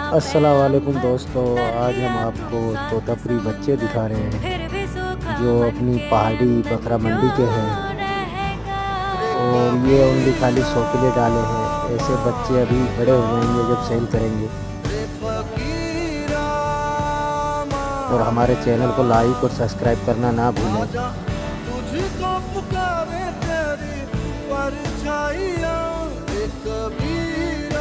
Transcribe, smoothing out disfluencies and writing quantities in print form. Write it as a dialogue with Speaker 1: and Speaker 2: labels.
Speaker 1: अस्सलाम वालेकुम दोस्तों। आज हम आपको तोतापुरी बच्चे दिखा रहे हैं जो अपनी पहाड़ी बकरा मंडी के हैं और ये ओनली खाली शो के लिए डाले हैं। ऐसे बच्चे अभी बड़े हो जाएंगे जब सेल करेंगे। और हमारे चैनल को लाइक और सब्सक्राइब करना ना भूलें।
Speaker 2: तुझको पुकारे तेरी परछाइयाँ, एक कबीरा